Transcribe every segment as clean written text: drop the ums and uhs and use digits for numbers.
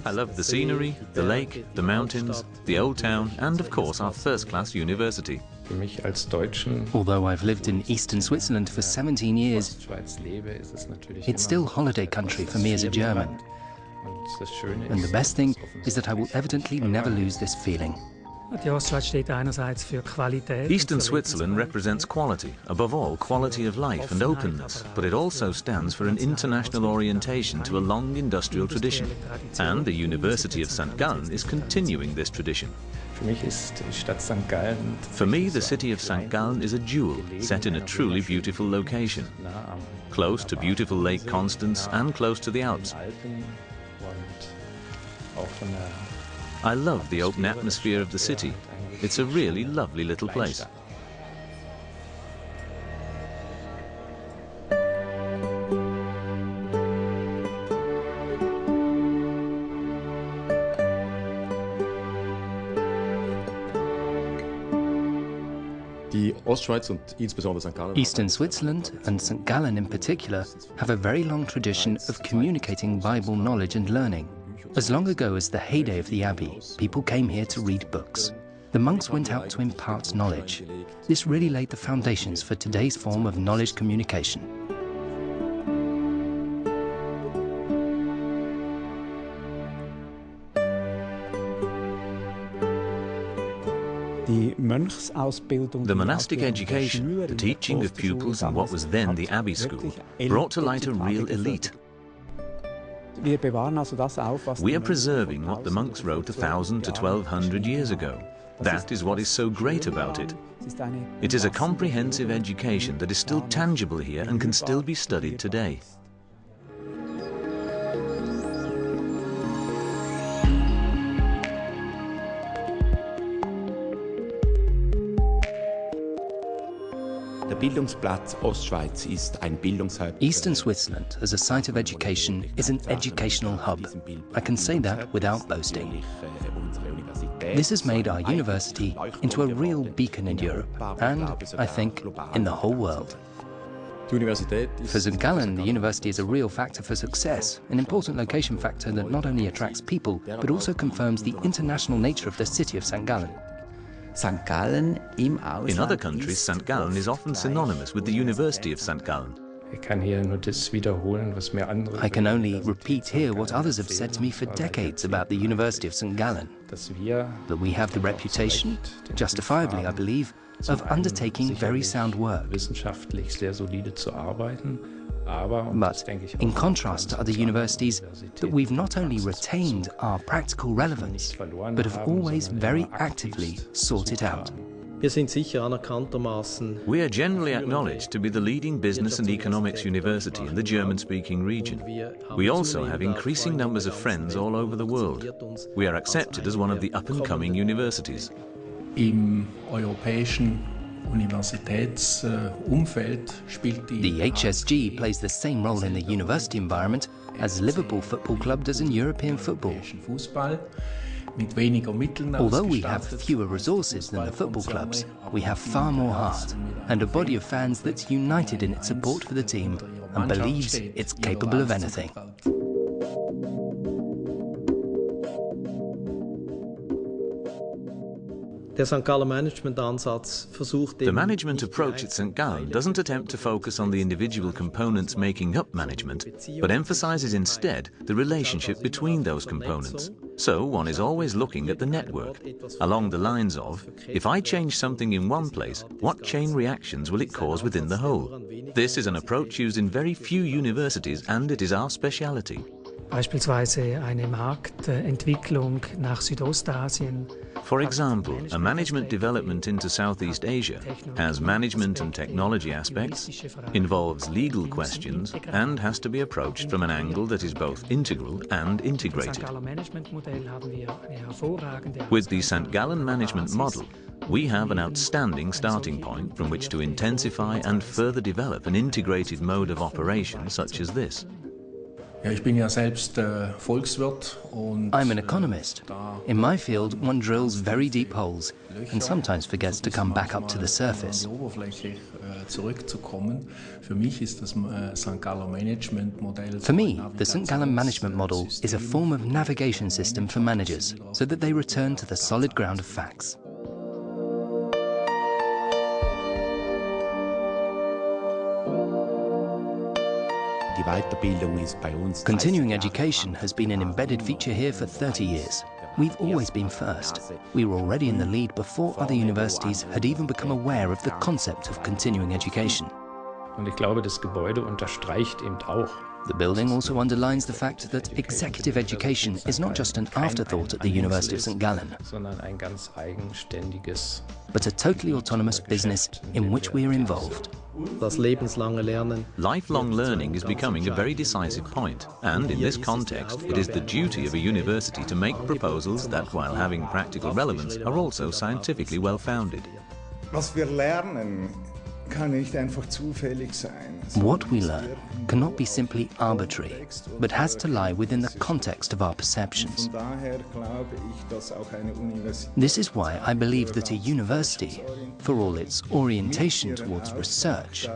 I love the scenery, the lake, the mountains, the old town, and of course our first-class university. Although I've lived in eastern Switzerland for 17 years, it's still holiday country for me as a German. And the best thing is that I will evidently never lose this feeling. Eastern Switzerland represents quality, above all quality of life and openness, but it also stands for an international orientation to a long industrial tradition. And the University of St. Gallen is continuing this tradition. For me, the city of St. Gallen is a jewel set in a truly beautiful location, close to beautiful Lake Constance and close to the Alps. I love the open atmosphere of the city. It's a really lovely little place. Eastern Switzerland, and St. Gallen in particular, have a very long tradition of communicating Bible knowledge and learning. As long ago as the heyday of the Abbey, people came here to read books. The monks went out to impart knowledge. This really laid the foundations for today's form of knowledge communication. The monastic education, the teaching of pupils in what was then the Abbey School, brought to light a real elite. We are preserving what the monks wrote 1,000 to 1,200 years ago. That is what is so great about it. It is a comprehensive education that is still tangible here and can still be studied today. Eastern Switzerland, as a site of education, is an educational hub. I can say that without boasting. This has made our university into a real beacon in Europe and, I think, in the whole world. For St. Gallen, the university is a real factor for success, an important location factor that not only attracts people, but also confirms the international nature of the city of St. Gallen. In other countries, St. Gallen is often synonymous with the University of St. Gallen. I can only repeat here what others have said to me for decades about the University of St. Gallen. That we have the reputation, justifiably I believe, of undertaking very sound work. But in contrast to other universities, that we've not only retained our practical relevance, but have always very actively sought it out. We are generally acknowledged to be the leading business and economics university in the German-speaking region. We also have increasing numbers of friends all over the world. We are accepted as one of the up-and-coming universities. The HSG plays the same role in the university environment as Liverpool Football Club does in European football. Although we have fewer resources than the football clubs, we have far more heart and a body of fans that's united in its support for the team and believes it's capable of anything. The management approach at St. Gallen doesn't attempt to focus on the individual components making up management, but emphasizes instead the relationship between those components. So one is always looking at the network, along the lines of, if I change something in one place, what chain reactions will it cause within the whole? This is an approach used in very few universities, and it is our speciality. For example, a management development into Southeast Asia has management and technology aspects, involves legal questions, and has to be approached from an angle that is both integral and integrated. With the St. Gallen management model, we have an outstanding starting point from which to intensify and further develop an integrated mode of operation such as this. I'm an economist. In my field, one drills very deep holes and sometimes forgets to come back up to the surface. For me, the St. Gallen management model is a form of navigation system for managers so that they return to the solid ground of facts. Continuing education has been an embedded feature here for 30 years. We've always been first. We were already in the lead before other universities had even become aware of the concept of continuing education. Und ich glaube, das Gebäude unterstreicht eben auch. The building also underlines the fact that executive education is not just an afterthought at the University of St. Gallen, Sondern ein ganz eigenständiges, but a totally autonomous business in which we are involved. Das lebenslange Lernen. Lifelong learning is becoming a very decisive point, and in this context, it is the duty of a university to make proposals that, while having practical relevance, are also scientifically well-founded. Was wir lernen, kann nicht einfach zufällig sein. What we learn cannot be simply arbitrary, but has to lie within the context of our perceptions. This is why I believe that a university, for all its orientation towards research,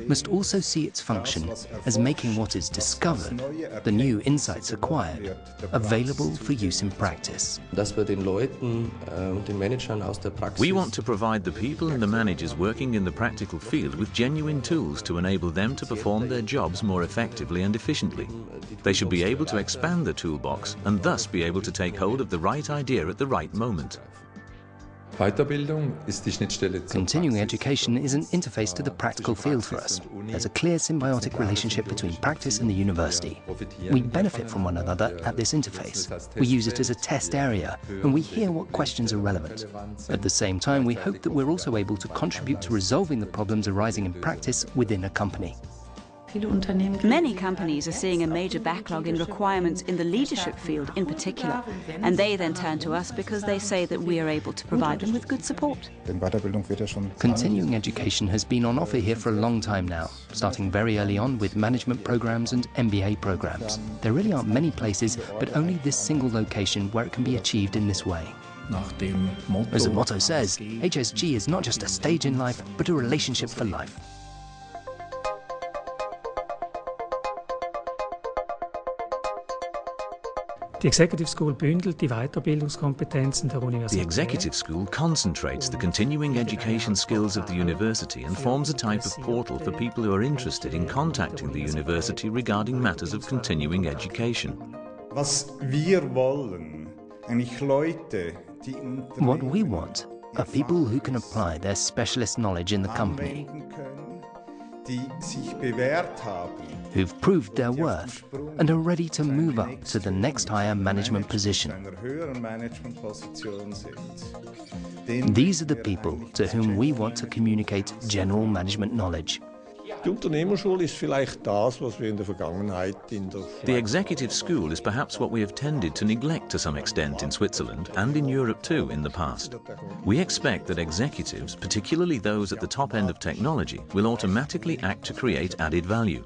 must also see its function as making what is discovered, the new insights acquired, available for use in practice. We want to provide the people and the managers working in the practical field with genuine tools to enable them to perform their jobs more effectively and efficiently. They should be able to expand the toolbox and thus be able to take hold of the right idea at the right moment. Continuing education is an interface to the practical field for us. There's a clear symbiotic relationship between practice and the university. We benefit from one another at this interface. We use it as a test area, and we hear what questions are relevant. At the same time, we hope that we're also able to contribute to resolving the problems arising in practice within a company. Many companies are seeing a major backlog in requirements in the leadership field in particular, and they then turn to us because they say that we are able to provide them with good support. Continuing education has been on offer here for a long time now, starting very early on with management programs and MBA programs. There really aren't many places, but only this single location where it can be achieved in this way. As the motto says, HSG is not just a stage in life, but a relationship for life. The Executive School bündelt die Weiterbildungskompetenzen der Universität. The Executive School concentrates the continuing education skills of the university and forms a type of portal for people who are interested in contacting the university regarding matters of continuing education. Was wir wollen, eigentlich Leute, die What we want are people who can apply their specialist knowledge in the company, die sich bewährt haben, who've proved their worth and are ready to move up to the next higher management position. These are the people to whom we want to communicate general management knowledge. Die Unternehmerschule ist vielleicht das, was wir in der Vergangenheit The Executive School is perhaps what we have tended to neglect to some extent in Switzerland and in Europe too in the past. We expect that executives, particularly those at the top end of technology, will automatically act to create added value.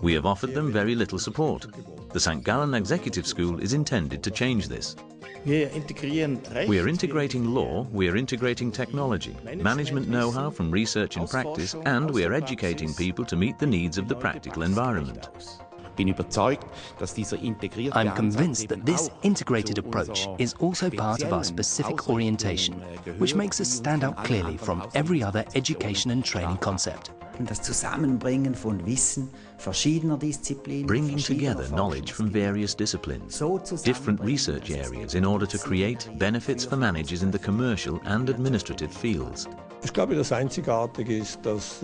We have offered them very little support. The St. Gallen Executive School is intended to change this. We are integrating law, we are integrating technology, management know-how from research and practice, and we are educating people to meet the needs of the practical environment. I'm convinced that this integrated approach is also part of our specific orientation, which makes us stand out clearly from every other education and training concept. Das Zusammenbringen von Wissen verschiedener Disziplinen. Bringing together knowledge from various disciplines, different research areas in order to create benefits for managers in the commercial and administrative fields. Ich glaube, das Einzigartige ist, dass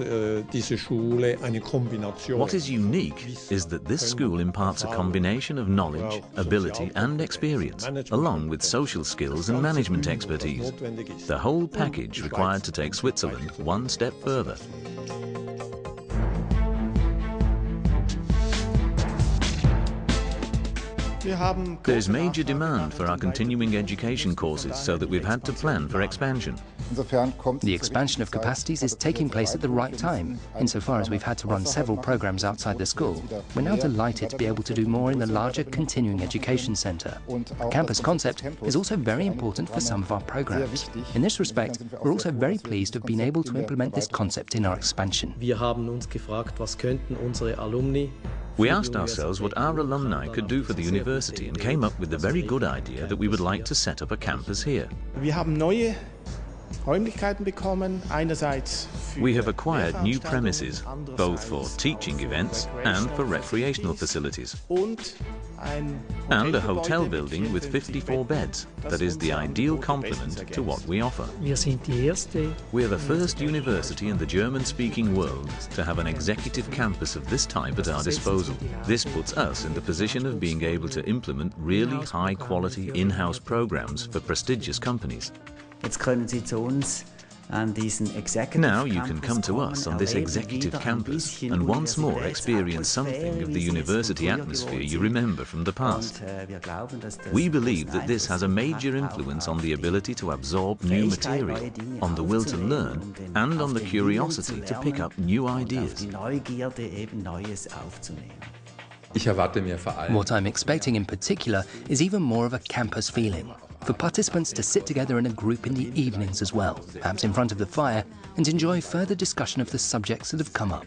diese Schule eine Kombination. What is unique is that this school imparts a combination of knowledge, ability and experience, along with social skills and management expertise. The whole package required to take Switzerland one step further. There is major demand for our continuing education courses, so that we've had to plan for expansion. The expansion of capacities is taking place at the right time. Insofar as we've had to run several programs outside the school, we're now delighted to be able to do more in the larger continuing education centre. The campus concept is also very important for some of our programs. In this respect, we're also very pleased to have been able to implement this concept in our expansion. We asked ourselves what our alumni could do for the university and came up with the very good idea that we would like to set up a campus here. We have acquired new premises, both for teaching events and for recreational facilities, and a hotel building with 54 beds that is the ideal complement to what we offer. We are the first university in the German-speaking world to have an executive campus of this type at our disposal. This puts us in the position of being able to implement really high-quality in-house programs for prestigious companies. Now you can come to us on this executive campus and once more experience something of the university atmosphere you remember from the past. We believe that this has a major influence on the ability to absorb new material, on the will to learn, and on the curiosity to pick up new ideas. What I'm expecting in particular is even more of a campus feeling, for participants to sit together in a group in the evenings as well, perhaps in front of the fire, and enjoy further discussion of the subjects that have come up.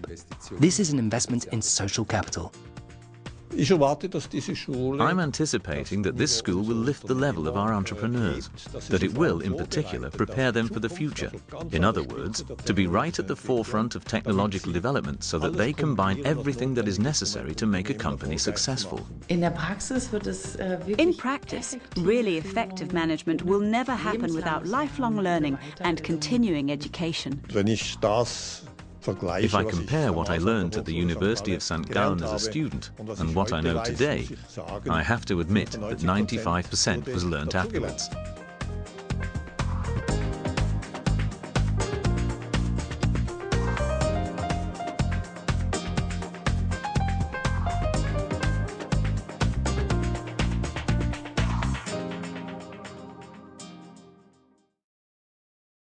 This is an investment in social capital. I'm anticipating that this school will lift the level of our entrepreneurs, that it will, in particular, prepare them for the future. In other words, to be right at the forefront of technological development so that they combine everything that is necessary to make a company successful. In practice, really effective management will never happen without lifelong learning and continuing education. If I compare what I learned at the University of St. Gallen as a student and what I know today, I have to admit that 95% was learnt afterwards.